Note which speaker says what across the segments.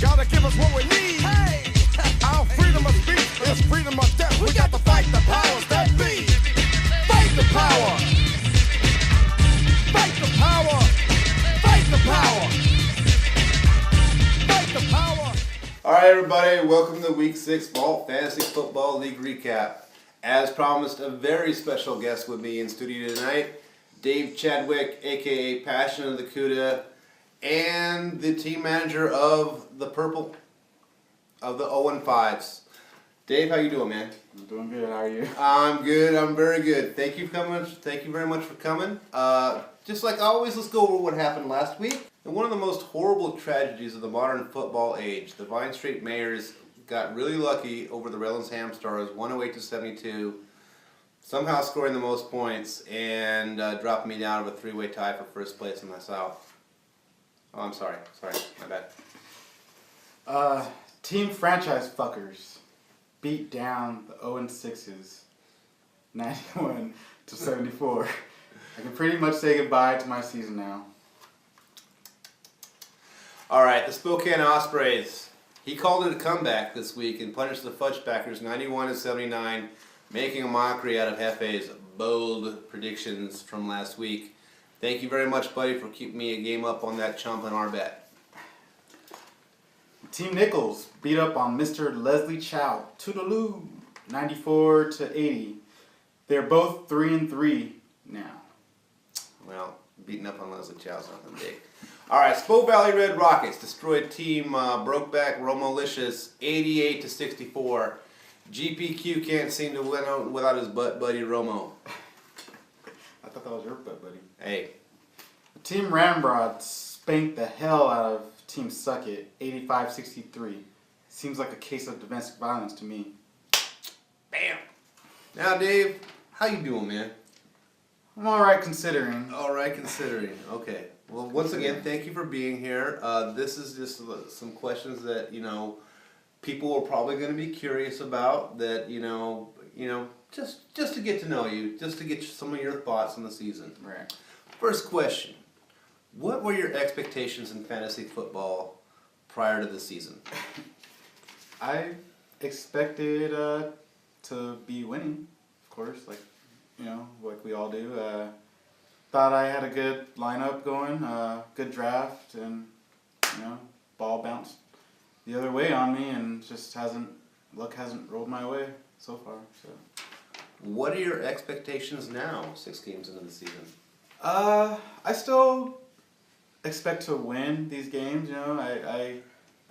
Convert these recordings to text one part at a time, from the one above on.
Speaker 1: Gotta give us what we need. Hey, our freedom of speech is freedom of death. We got to fight the powers that be. Fight the power. Fight the power. Fight the power. Fight the power.
Speaker 2: All right, everybody, welcome to Week 6 Vault Fantasy Football League Recap. As promised, a very special guest with me in studio tonight, Dave Chadwick, a.k.a. Passion of the Cuda, and the team manager of the Purple, of the 0-5s. Dave, how you doing, man?
Speaker 3: I'm doing good. How are you?
Speaker 2: I'm good. I'm very good. Thank you very much for coming. Just like always, let's go over what happened last week. And one of the most horrible tragedies of the modern football age, the Vine Street Mayors got really lucky over the Redlands Ham Stars, 108-72, somehow scoring the most points and dropping me down of a three-way tie for first place in the South. Oh, I'm sorry. My bad.
Speaker 3: Team franchise fuckers beat down the 0-6s, 91-74. I can pretty much say goodbye to my season now.
Speaker 2: All right, the Spokane Ospreys. He called it a comeback this week and punished the Fudgebackers 91-79, making a mockery out of Hefe's bold predictions from last week. Thank you very much, buddy, for keeping me a game up on that chump in our bet.
Speaker 3: Team Nichols beat up on Mr. Leslie Chow, Toodaloo, 94-80. They're both 3-3 now.
Speaker 2: Well, beating up on Leslie Chow's nothing big. All right, Spo Valley Red Rockets destroyed Team Brokeback Romolicious 88-64. GPQ can't seem to win out without his butt buddy Romo.
Speaker 3: I thought that was your butt buddy.
Speaker 2: Hey.
Speaker 3: Team Ramrod spanked the hell out of Team Suck It 85-63. Seems like a case of domestic violence to me.
Speaker 2: Bam. Now, Dave, how you doing, man?
Speaker 3: I'm alright considering.
Speaker 2: Alright considering. Okay. Well, once again, thank you for being here. This is just some questions that, people are probably going to be curious about that, just to get to know you, just to get some of your thoughts on the season.
Speaker 3: Right.
Speaker 2: First question. What were your expectations in fantasy football prior to the season?
Speaker 3: I expected to be winning, of course, like we all do. Thought I had a good lineup going, good draft, and ball bounced the other way on me, and just luck hasn't rolled my way so far. So,
Speaker 2: what are your expectations now, 6 games into the season?
Speaker 3: I still expect to win these games. I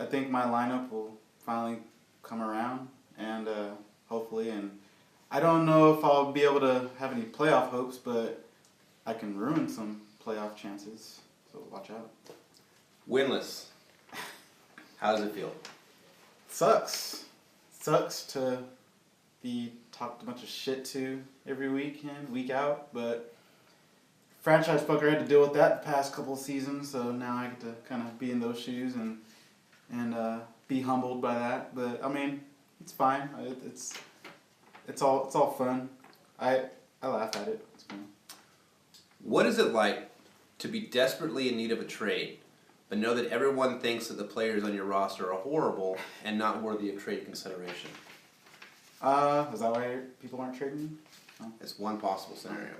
Speaker 3: think my lineup will finally come around, and hopefully, and I don't know if I'll be able to have any playoff hopes, but I can ruin some playoff chances, so watch out.
Speaker 2: Winless. How does it feel?
Speaker 3: Sucks to be talked a bunch of shit to every week in, week out, but franchise fucker had to deal with that the past couple of seasons, so now I get to kind of be in those shoes and be humbled by that. But I mean, it's fine. It's all fun. I laugh at it. It's fun.
Speaker 2: What is it like to be desperately in need of a trade, but know that everyone thinks that the players on your roster are horrible and not worthy of trade consideration?
Speaker 3: Is that why people aren't trading? No.
Speaker 2: It's one possible scenario.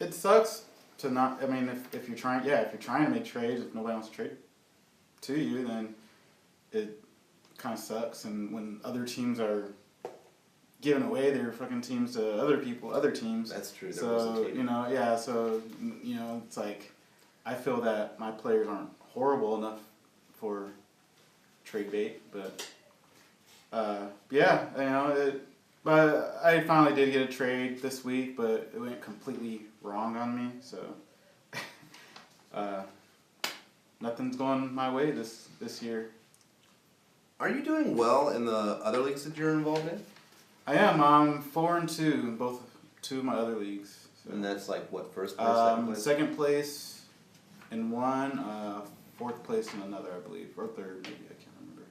Speaker 3: It sucks to not. I mean, if you're trying to make trades, if nobody wants to trade to you, then it kind of sucks. And when other teams are giving away their fucking teams to other teams.
Speaker 2: That's true.
Speaker 3: So it's like I feel that my players aren't horrible enough for trade bait, but but I finally did get a trade this week, but it went completely wrong on me. So nothing's going my way this year.
Speaker 2: Are you doing well in the other leagues that you're involved in?
Speaker 3: I am. I'm 4-2 in both two of my other leagues. So.
Speaker 2: And that's like what, first place, second place?
Speaker 3: Second place in one, fourth place in another, I believe, or third maybe. I can't remember.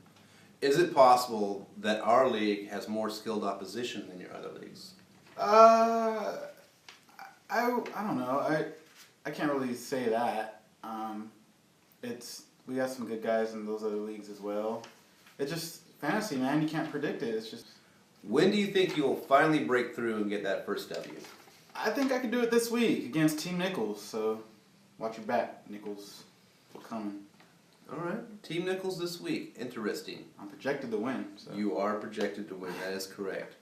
Speaker 2: Is it possible that our league has more skilled opposition than your other leagues?
Speaker 3: I don't know. I can't really say that. we got some good guys in those other leagues as well. It's just fantasy, man. You can't predict it. It's just.
Speaker 2: When do you think you'll finally break through and get that first W?
Speaker 3: I think I could do it this week against Team Nichols. So watch your back, Nichols. We're coming.
Speaker 2: All right, Team Nichols this week. Interesting.
Speaker 3: I'm projected to win. So.
Speaker 2: You are projected to win. That is correct.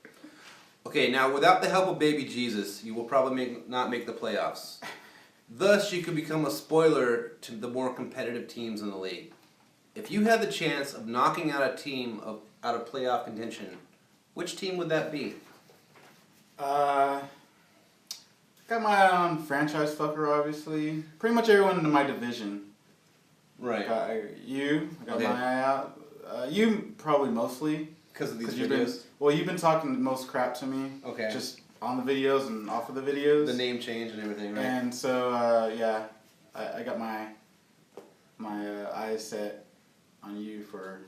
Speaker 2: Okay, now without the help of Baby Jesus, you will probably not make the playoffs. Thus, you could become a spoiler to the more competitive teams in the league. If you had the chance of knocking out a team out of playoff contention, which team would that be?
Speaker 3: Got my eye on franchise fucker, obviously. Pretty much everyone in my division.
Speaker 2: Right.
Speaker 3: I got
Speaker 2: Okay.
Speaker 3: my eye out. You probably mostly.
Speaker 2: Because of these
Speaker 3: videos? You've been talking the most crap to me.
Speaker 2: Okay.
Speaker 3: Just on the videos and off of the videos.
Speaker 2: The name change and everything, right?
Speaker 3: And so, I got my eyes set on you for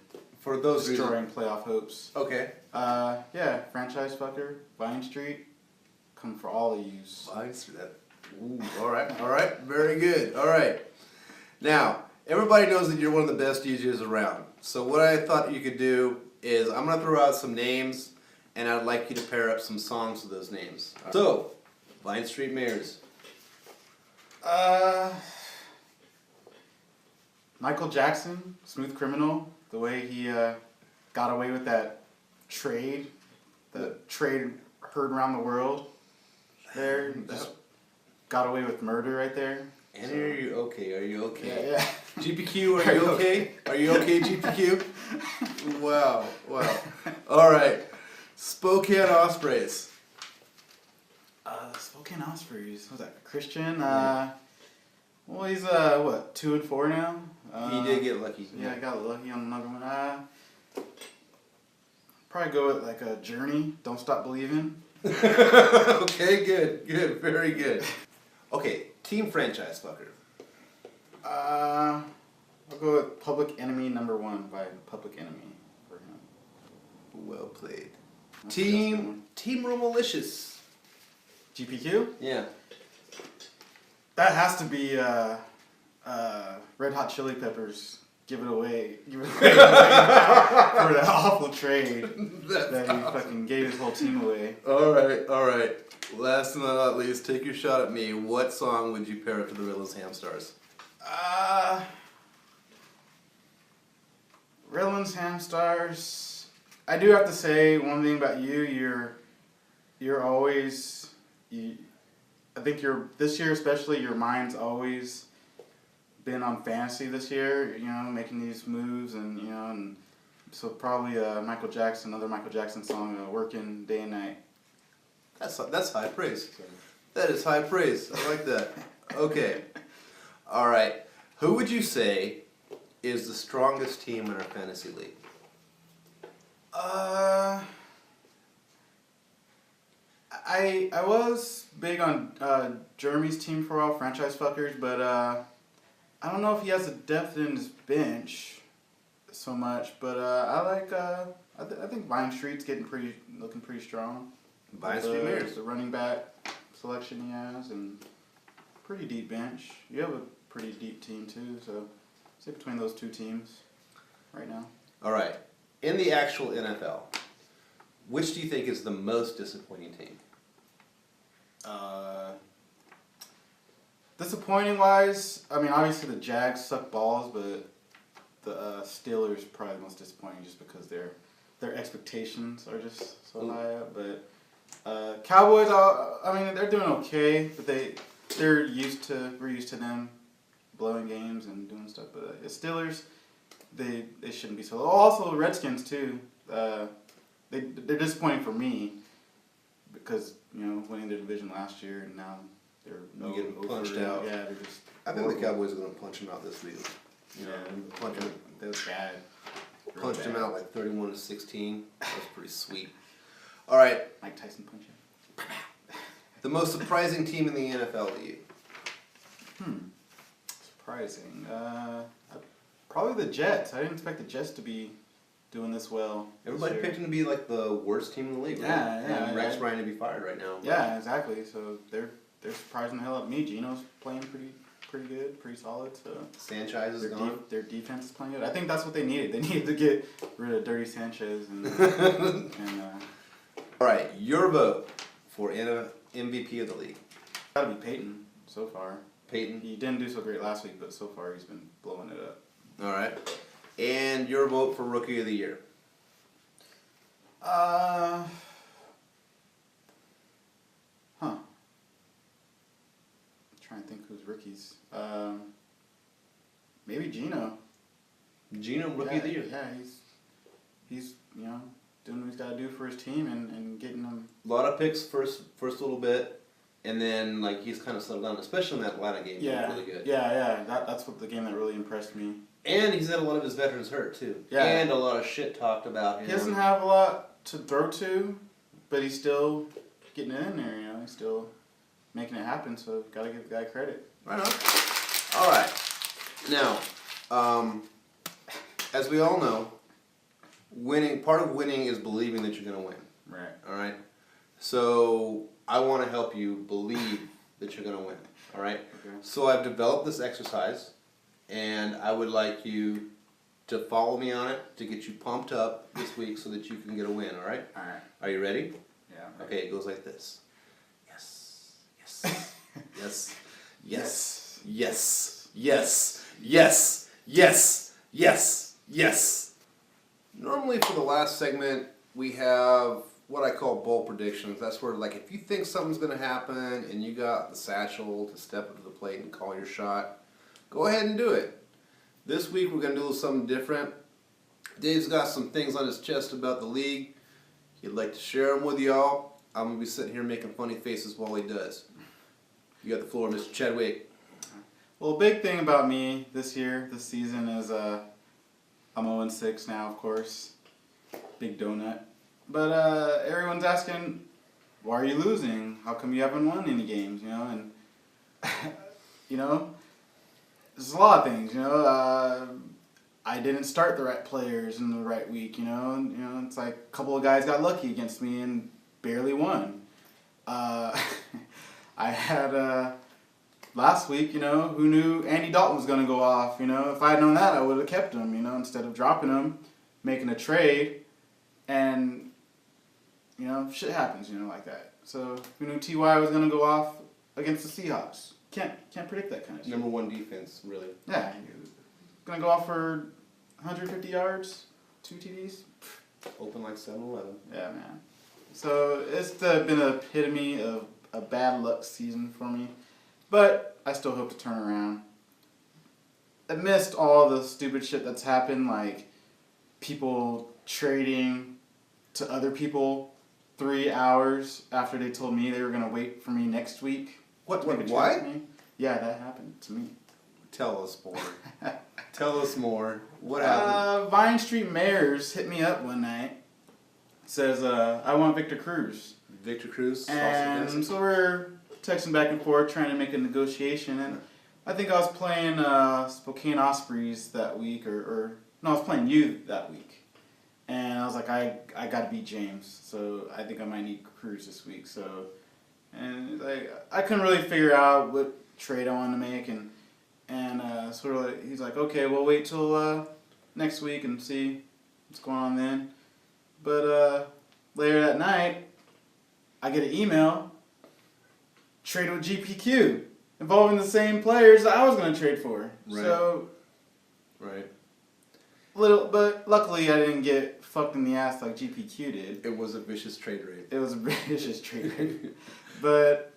Speaker 2: those
Speaker 3: destroying playoff hopes.
Speaker 2: Okay.
Speaker 3: Franchise fucker, Vine Street, come for all of yous.
Speaker 2: Vine Street. Ooh, all right, very good. All right. Now, everybody knows that you're one of the best DJs around. So what I thought you could do is I'm going to throw out some names, and I'd like you to pair up some songs with those names. So, Vine Street Mayors.
Speaker 3: Michael Jackson, Smooth Criminal, the way he got away with that trade, heard around the world there, just got away with murder right there.
Speaker 2: And are you okay? Are you okay?
Speaker 3: Yeah.
Speaker 2: GPQ, are you okay? Are you okay, GPQ? Wow. All right. Spokane Ospreys.
Speaker 3: Spokane Ospreys. What's that? Christian? Well, he's 2-4 now.
Speaker 2: He did get lucky.
Speaker 3: Yeah, I got lucky on another one. Probably go with like a Journey. Don't Stop Believing.
Speaker 2: Okay, good, very good. Okay, Team Franchise Fucker.
Speaker 3: I'll go with Public Enemy #1 by Public Enemy for him.
Speaker 2: Well played. Team Romalicious.
Speaker 3: GPQ?
Speaker 2: Yeah.
Speaker 3: That has to be Red Hot Chili Peppers. Give it away for that awful trade that he fucking gave his whole team away.
Speaker 2: All right. Last but not least, take your shot at me. What song would you pair up to the Riddler's Hamstars?
Speaker 3: Redlands Hamstars. I do have to say one thing about you. You're always. I think this year especially. Your mind's always been on fantasy this year. You know, making these moves and so probably another Michael Jackson song, "Working Day and Night."
Speaker 2: That's high praise. That is high praise. I like that. Okay. All right. Who would you say is the strongest team in our fantasy league?
Speaker 3: I was big on Jeremy's team for a while, Franchise Fuckers, but I don't know if he has the depth in his bench so much. But I think Vine Street's looking pretty strong.
Speaker 2: Vine Street Mayors.
Speaker 3: The running back selection he has and pretty deep bench. You have a pretty deep team too, so say between those two teams right now.
Speaker 2: All right. In the actual NFL, which do you think is the most disappointing team?
Speaker 3: Disappointing wise, I mean obviously the Jags suck balls, but the Steelers probably the most disappointing just because their expectations are just so high up. But Cowboys, I mean they're doing okay, but we're used to them blowing games and doing stuff. But Steelers, they shouldn't be so low. Also Redskins too. They're disappointing for me because winning the division last year and now they're
Speaker 2: getting punched out.
Speaker 3: Yeah, they're just.
Speaker 2: I think the Cowboys are going to punch them out this week.
Speaker 3: That's bad.
Speaker 2: Punched them out like 31-16. That was pretty sweet. All right.
Speaker 3: Mike Tyson punch him.
Speaker 2: The most surprising team in the NFL to you?
Speaker 3: Surprising. Probably the Jets. I didn't expect the Jets to be doing this well.
Speaker 2: Everybody picked them to be like the worst team in the league.
Speaker 3: Yeah,
Speaker 2: right?
Speaker 3: yeah.
Speaker 2: And Rex Ryan to be fired right now.
Speaker 3: Yeah, exactly. So they're surprising the hell out of me. Gino's playing pretty good, pretty solid. So
Speaker 2: Sanchez is gone.
Speaker 3: Their defense is playing good. I think that's what they needed. They needed to get rid of Dirty Sanchez and
Speaker 2: All right, your vote for MVP of the league.
Speaker 3: Gotta be Peyton so far.
Speaker 2: Peyton.
Speaker 3: He didn't do so great last week, but so far he's been blowing it up.
Speaker 2: All right. And your vote for Rookie of the Year.
Speaker 3: Trying to think who's rookies. Maybe Gino.
Speaker 2: Gino, Rookie of the Year.
Speaker 3: Yeah, he's doing what he's got to do for his team and getting them.
Speaker 2: A lot of picks first little bit, and then like he's kind of settled down, especially in that Atlanta game.
Speaker 3: Yeah,
Speaker 2: really good.
Speaker 3: Yeah. That's what the game that really impressed me.
Speaker 2: And he's had a lot of his veterans hurt too.
Speaker 3: Yeah.
Speaker 2: And a lot of shit talked about him.
Speaker 3: He doesn't have a lot to throw to, but he's still getting it in there. He's still making it happen. So gotta give the guy credit.
Speaker 2: Right on. All right. Now, as we all know, part of winning is believing that you're going to win.
Speaker 3: Right.
Speaker 2: All right? So I want to help you believe that you're going to win. All right?
Speaker 3: Okay.
Speaker 2: So I've developed this exercise, and I would like you to follow me on it to get you pumped up this week so that you can get a win. All right?
Speaker 3: All right.
Speaker 2: Are you ready?
Speaker 3: Yeah.
Speaker 2: Okay, it goes like this. Yes. Yes. Yes. Yes. Yes. Yes. Yes. Yes. Yes. Yes. Normally for the last segment, we have what I call bold predictions. That's where, like, if you think something's going to happen and you got the satchel to step up to the plate and call your shot, go ahead and do it. This week we're going to do something different. Dave's got some things on his chest about the league. He'd like to share them with y'all. I'm going to be sitting here making funny faces while he does. You got the floor, Mr. Chadwick.
Speaker 3: Well, a big thing about me this season is I'm 0-6 now, of course. Big donut. But everyone's asking, why are you losing? How come you haven't won any games? And there's a lot of things. I didn't start the right players in the right week. It's like a couple of guys got lucky against me and barely won. I had last week, who knew Andy Dalton was going to go off? If I had known that, I would have kept him, instead of dropping him, making a trade, and, shit happens, like that. So, who knew T.Y. was going to go off against the Seahawks? Can't predict that kind of shit.
Speaker 2: Number one defense, really.
Speaker 3: Yeah, going to go off for 150 yards, 2 TDs.
Speaker 2: Open like 7-Eleven.
Speaker 3: Yeah, man. So, it's been an epitome of a bad luck season for me. But I still hope to turn around. Amidst all the stupid shit that's happened, like people trading to other people 3 hours after they told me they were going to wait for me next week.
Speaker 2: What?
Speaker 3: Me. Yeah, that happened to me.
Speaker 2: Tell us more. Tell us more. What happened?
Speaker 3: Vine Street Mayors hit me up one night. Says, I want Victor Cruz.
Speaker 2: Victor Cruz?
Speaker 3: And so we're texting back and forth, trying to make a negotiation, and I think I was playing Spokane Ospreys that week, or no, I was playing you that week, and I was like, I gotta beat James, so I think I might need Cruz this week. So, and like I couldn't really figure out what trade I wanted to make, and sort of like, he's like, okay, we'll wait till next week and see what's going on then. But later that night, I get an email. Trade with GPQ, involving the same players that I was going to trade for.
Speaker 2: Right.
Speaker 3: So,
Speaker 2: right.
Speaker 3: But luckily I didn't get fucked in the ass like GPQ did.
Speaker 2: It was a vicious trade rate.
Speaker 3: It was a vicious trade rate. But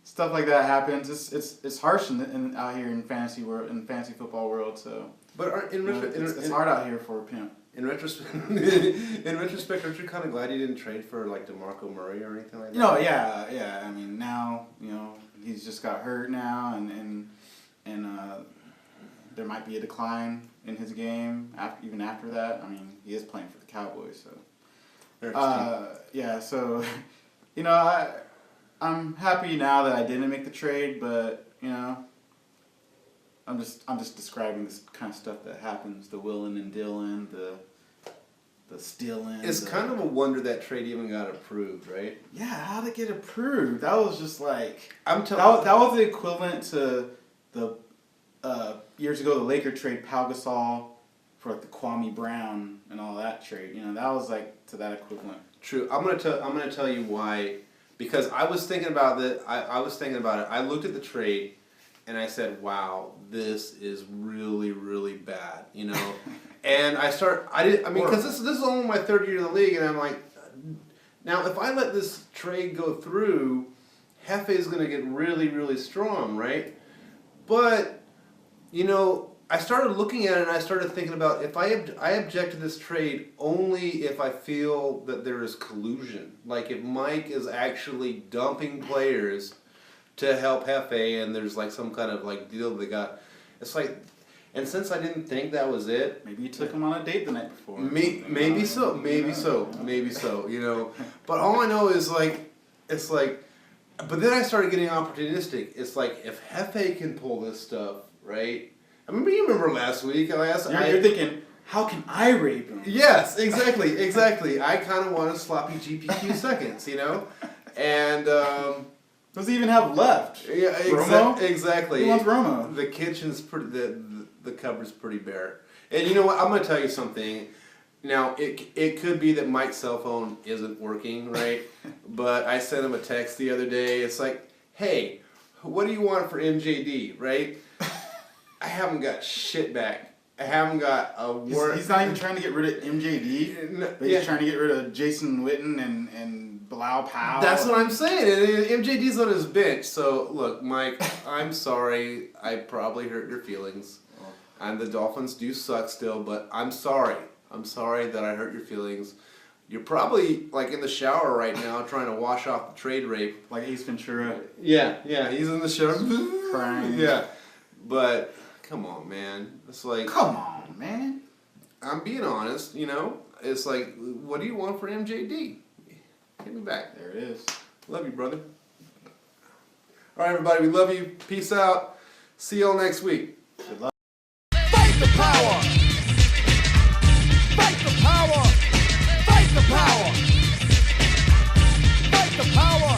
Speaker 3: stuff like that happens. It's harsh out here in fantasy football world. So,
Speaker 2: but
Speaker 3: it's hard out here for a pimp.
Speaker 2: In retrospect, aren't you kind of glad you didn't trade for like DeMarco Murray or anything like that?
Speaker 3: No, yeah. I mean, now he's just got hurt now, and there might be a decline in his game even after that. I mean, he is playing for the Cowboys, so. Yeah. So, I'm happy now that I didn't make the trade, but I'm just describing this kind of stuff that happens, the willing and dealing, the stealing.
Speaker 2: It's kind of a wonder that trade even got approved, right?
Speaker 3: Yeah, how did it get approved? That was just like
Speaker 2: I'm telling.
Speaker 3: that was the equivalent to the years ago the Laker trade Pau Gasol for like the Kwame Brown and all that trade. You know, that was like to that equivalent.
Speaker 2: True. I'm gonna tell you why. Because I was thinking about it. I was thinking about it. I looked at the trade, and I said, "Wow, this is really, really bad." You know, and because this is only my third year in the league, and I'm like, now if I let this trade go through, Hefe is going to get really, really strong, right? But you know, I started looking at it, and I started thinking about if I object to this trade only if I feel that there is collusion. Like if Mike is actually dumping players to help Hefe, and there's like some kind of like deal they got. It's like, and since I didn't think that was it,
Speaker 3: maybe you took him on a date the night before.
Speaker 2: Maybe so. You know, but all I know is like, it's like, but then I started getting opportunistic. It's like if Hefe can pull this stuff, right? I mean, you remember last week I asked.
Speaker 3: You're thinking, how can I rape him?
Speaker 2: Yes, exactly. I kind of want a sloppy GPQ seconds, you know, and
Speaker 3: does he even have left?
Speaker 2: Yeah,
Speaker 3: Romo?
Speaker 2: Exactly.
Speaker 3: Who wants Romo?
Speaker 2: The kitchen's pretty. The cupboard's pretty bare. And you know what? I'm gonna tell you something. Now it could be that Mike's cell phone isn't working, right? But I sent him a text the other day. It's like, hey, what do you want for MJD, right? I haven't got shit back. I haven't got a word.
Speaker 3: He's not even trying to get rid of MJD. But he's trying to get rid of Jason Witten and Bilal Powell.
Speaker 2: That's what I'm saying. And MJD's on his bench. So, look, Mike, I'm sorry. I probably hurt your feelings. And the Dolphins do suck still, but I'm sorry. I'm sorry that I hurt your feelings. You're probably, like, in the shower right now trying to wash off the trade rape.
Speaker 3: Like Ace Ventura.
Speaker 2: Yeah, he's in the shower.
Speaker 3: Crying.
Speaker 2: Yeah. But... come on, man. It's like...
Speaker 3: come on, man.
Speaker 2: I'm being honest, you know? It's like, what do you want for MJD? Hit me back.
Speaker 3: There it is.
Speaker 2: Love you, brother. All right, everybody. We love you. Peace out. See y'all next week.
Speaker 3: Good luck.
Speaker 1: Fight the power! Fight the power! Fight the power! Fight the power!